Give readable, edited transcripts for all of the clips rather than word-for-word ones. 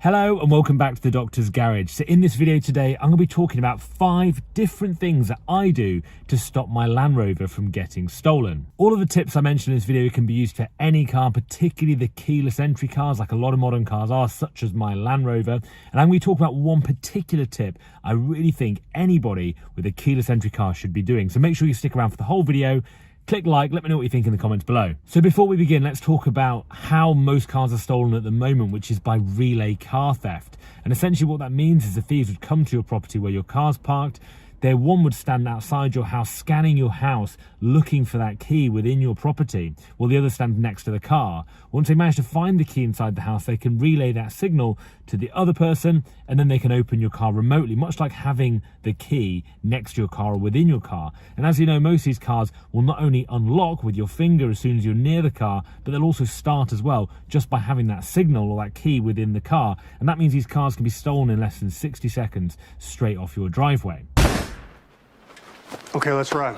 Hello and welcome back to the Doctor's Garage. So in this video today, I'm going to be talking about 5 different things that I do to stop my Land Rover from getting stolen. All of the tips I mentioned in this video can be used for any car, particularly the keyless entry cars, like a lot of modern cars are, such as my Land Rover. And I'm going to talk about one particular tip I really think anybody with a keyless entry car should be doing. So make sure you stick around for the whole video. Click like, let me know what you think in the comments below. So before we begin, let's talk about how most cars are stolen at the moment, which is by relay car theft. And essentially what that means is the thieves would come to your property where your car's parked. One would stand outside your house, scanning your house, looking for that key within your property, while the other stand next to the car. Once they manage to find the key inside the house, they can relay that signal to the other person, and then they can open your car remotely, much like having the key next to your car or within your car. And as you know, most of these cars will not only unlock with your finger as soon as you're near the car, but they'll also start as well, just by having that signal or that key within the car. And that means these cars can be stolen in less than 60 seconds straight off your driveway. Okay, let's run.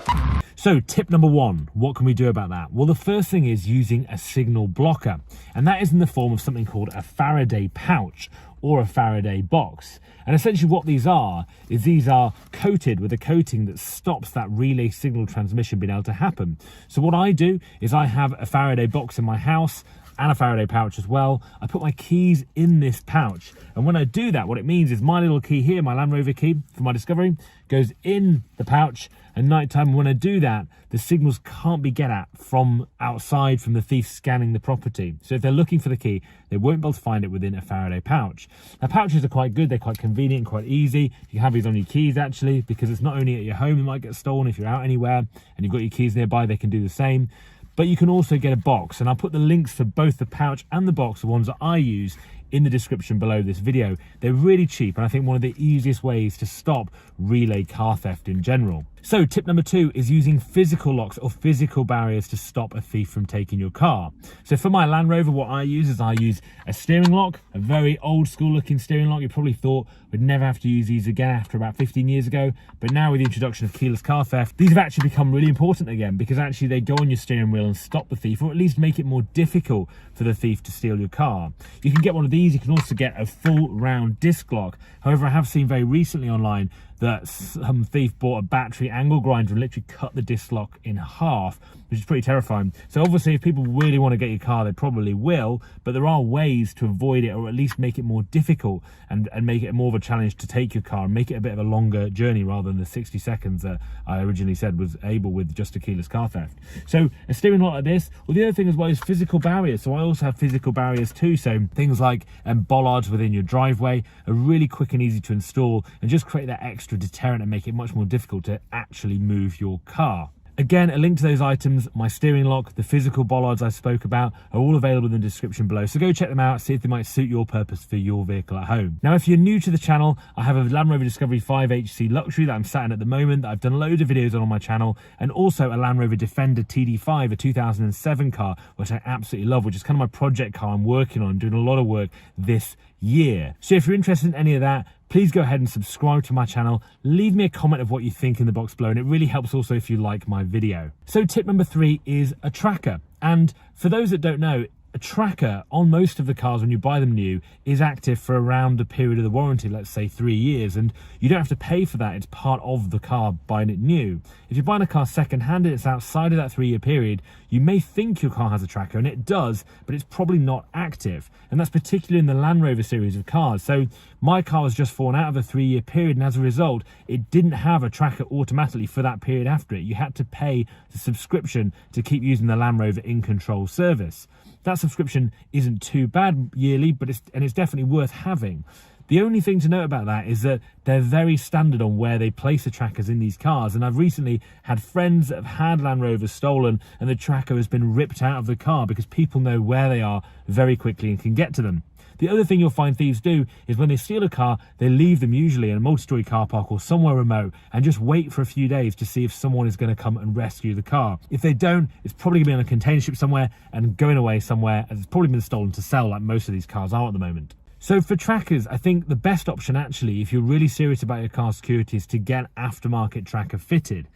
So tip number 1, what can we do about that? Well, the first thing is using a signal blocker, and that is in the form of something called a Faraday pouch or a Faraday box. And essentially what these are is these are coated with a coating that stops that relay signal transmission being able to happen. So what I do is I have a Faraday box in my house and a Faraday pouch as well. I put my keys in this pouch, and when I do that, what it means is my little key here, my Land Rover key for my Discovery, goes in the pouch. At night time, when I do that, the signals can't be get at from outside, from the thief scanning the property. So if they're looking for the key, they won't be able to find it within a Faraday pouch. Now, pouches are quite good. They're quite convenient, quite easy. You can have these on your keys, actually, because it's not only at your home, it might get stolen. If you're out anywhere and you've got your keys nearby, they can do the same. But you can also get a box, and I'll put the links for both the pouch and the box, the ones that I use, in the description below this video. They're really cheap, and I think one of the easiest ways to stop relay car theft in general. So tip number 2 is using physical locks or physical barriers to stop a thief from taking your car. So for my Land Rover, what I use is I use a steering lock, a very old school looking steering lock. You probably thought we'd never have to use these again after about 15 years ago. But now with the introduction of keyless car theft, these have actually become really important again, because actually they go on your steering wheel and stop the thief, or at least make it more difficult for the thief to steal your car. You can get one of these. You can also get a full round disc lock. However, I have seen very recently online that some thief bought a battery angle grinder and literally cut the disc lock in half, which is pretty terrifying. So obviously, if people really want to get your car, they probably will, but there are ways to avoid it, or at least make it more difficult and make it more of a challenge to take your car and make it a bit of a longer journey rather than the 60 seconds that I originally said was able with just a keyless car theft. So a steering lock like this. Well, the other thing as well is physical barriers. So I also have physical barriers too. So things like bollards within your driveway are really quick and easy to install, and just create that extra deterrent and make it much more difficult to actually move your car. Again, a link to those items, my steering lock, the physical bollards I spoke about, are all available in the description below. So go check them out, see if they might suit your purpose for your vehicle at home. Now, if you're new to the channel, I have a Land Rover Discovery 5 HC Luxury that I'm sat in at the moment, that I've done loads of videos on my channel, and also a Land Rover Defender TD5, a 2007 car, which I absolutely love, which is kind of my project car I'm working on, doing a lot of work this year. So if you're interested in any of that, please go ahead and subscribe to my channel. Leave me a comment of what you think in the box below, and it really helps also if you like my video. So tip number 3 is a tracker. And for those that don't know, a tracker on most of the cars when you buy them new is active for around the period of the warranty, let's say 3 years, and you don't have to pay for that. It's part of the car buying it new. If you're buying a car second-hand and it's outside of that 3-year period, you may think your car has a tracker, and it does, but it's probably not active. And that's particularly in the Land Rover series of cars. So my car was just fallen out of a 3-year period, and as a result, it didn't have a tracker automatically for that period after it. You had to pay the subscription to keep using the Land Rover In Control service. That subscription isn't too bad yearly, but it's definitely worth having. The only thing to note about that is that they're very standard on where they place the trackers in these cars. And I've recently had friends that have had Land Rovers stolen, and the tracker has been ripped out of the car because people know where they are very quickly and can get to them. The other thing you'll find thieves do is when they steal a car, they leave them usually in a multi-story car park or somewhere remote and just wait for a few days to see if someone is going to come and rescue the car. If they don't, it's probably going to be on a container ship somewhere and going away somewhere, and it's probably been stolen to sell, like most of these cars are at the moment. So for trackers, I think the best option actually, if you're really serious about your car security, is to get aftermarket tracker fitted.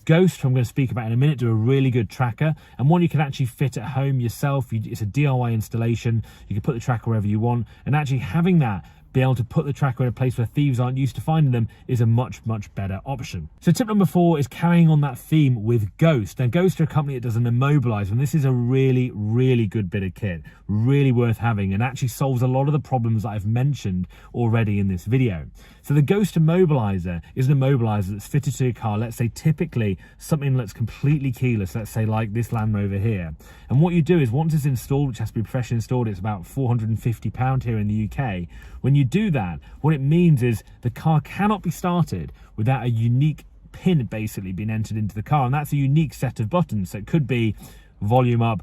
Ghost, who I'm going to speak about in a minute, do a really good tracker, and one you can actually fit at home yourself. It's a DIY installation. You can put the tracker wherever you want, and actually having that be able to put the tracker in a place where thieves aren't used to finding them is a much better option. So tip number 4 is carrying on that theme with Ghost. Now Ghost are a company that does an immobilizer, and this is a really good bit of kit, really worth having, and actually solves a lot of the problems that I've mentioned already in this video. So the Ghost immobilizer is an immobilizer that's fitted to your car, let's say typically something that's completely keyless, let's say like this Land Rover here. And what you do is once it's installed, which has to be professionally installed, it's about £450 here in the UK. When you do that, what it means is the car cannot be started without a unique pin basically being entered into the car, and that's a unique set of buttons. So it could be volume up,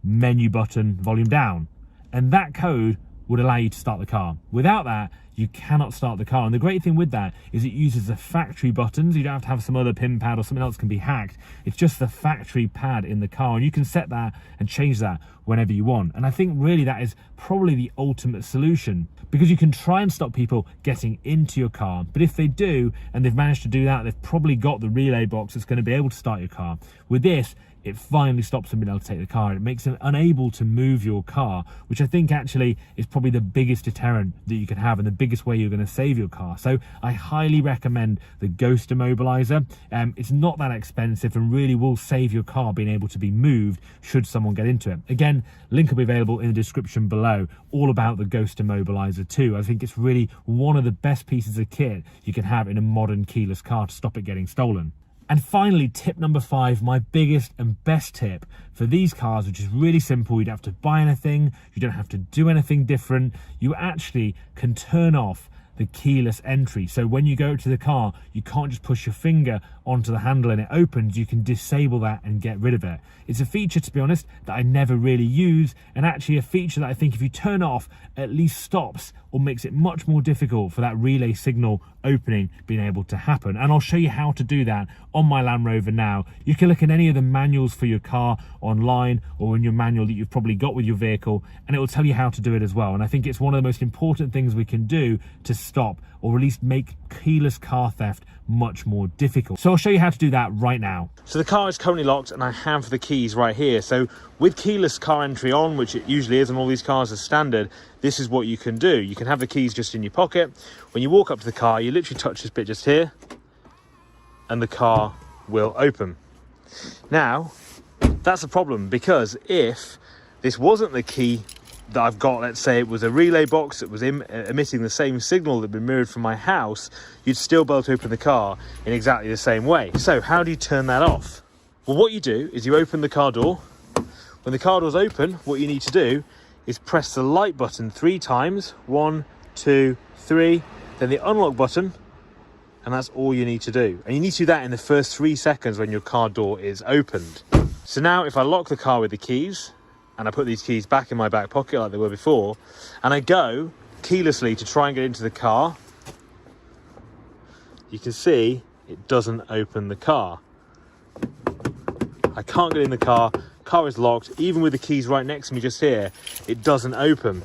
menu button, volume down, and that code would allow you to start the car. Without that, you cannot start the car. And the great thing with that is it uses the factory buttons. You don't have to have some other pin pad or something else can be hacked. It's just the factory pad in the car, and you can set that and change that whenever you want. And I think really that is probably the ultimate solution, because you can try and stop people getting into your car, but if they do and they've managed to do that, they've probably got the relay box that's going to be able to start your car. With this, it finally stops them being able to take the car. It makes them unable to move your car, which I think actually is probably the biggest deterrent that you can have and the biggest way you're going to save your car. So I highly recommend the Ghost immobilizer. It's not that expensive and really will save your car being able to be moved should someone get into it. Again, link will be available in the description below, all about the Ghost immobilizer too. I think it's really one of the best pieces of kit you can have in a modern keyless car to stop it getting stolen. And finally, tip number 5, my biggest and best tip for these cars, which is really simple. You don't have to buy anything. You don't have to do anything different. You actually can turn off the keyless entry. So when you go to the car, you can't just push your finger onto the handle and it opens. You can disable that and get rid of it. It's a feature, to be honest, that I never really use, and actually a feature that I think if you turn off, at least stops or makes it much more difficult for that relay signal opening being able to happen. And I'll show you how to do that on my Land Rover now. You can look at any of the manuals for your car online or in your manual that you've probably got with your vehicle, and it will tell you how to do it as well. And I think it's one of the most important things we can do to stop or at least make keyless car theft much more difficult. So I'll show you how to do that right now. So the car is currently locked and I have the keys right here. So with keyless car entry on, which it usually is on all these cars as standard, this is what you can do. You can have the keys just in your pocket. When you walk up to the car, you literally touch this bit just here and the car will open. Now, that's a problem, because if this wasn't the key that I've got, let's say it was a relay box that was emitting the same signal that had been mirrored from my house, you'd still be able to open the car in exactly the same way. So how do you turn that off? Well, what you do is you open the car door. When the car door's open, what you need to do is press the light button 3 times, 1, 2, 3, then the unlock button, and that's all you need to do. And you need to do that in the first 3 seconds when your car door is opened. So now if I lock the car with the keys, and I put these keys back in my back pocket like they were before, and I go keylessly to try and get into the car, you can see it doesn't open the car. I can't get in the car is locked. Even with the keys right next to me just here, it doesn't open.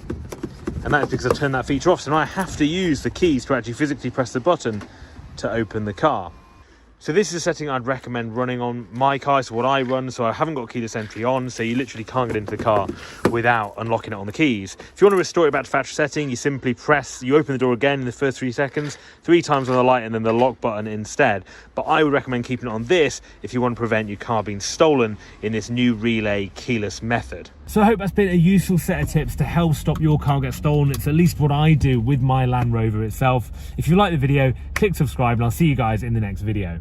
And that's because I've turned that feature off. So now I have to use the keys to actually physically press the button to open the car. So this is a setting I'd recommend running on my car. So what I run, so I haven't got keyless entry on, so you literally can't get into the car without unlocking it on the keys. If you want to restore it back to factory setting, you simply you open the door again in the first 3 seconds, 3 times on the light and then the lock button instead. But I would recommend keeping it on this if you want to prevent your car being stolen in this new relay keyless method. So I hope that's been a useful set of tips to help stop your car get stolen. It's at least what I do with my Land Rover itself. If you like the video, click subscribe and I'll see you guys in the next video.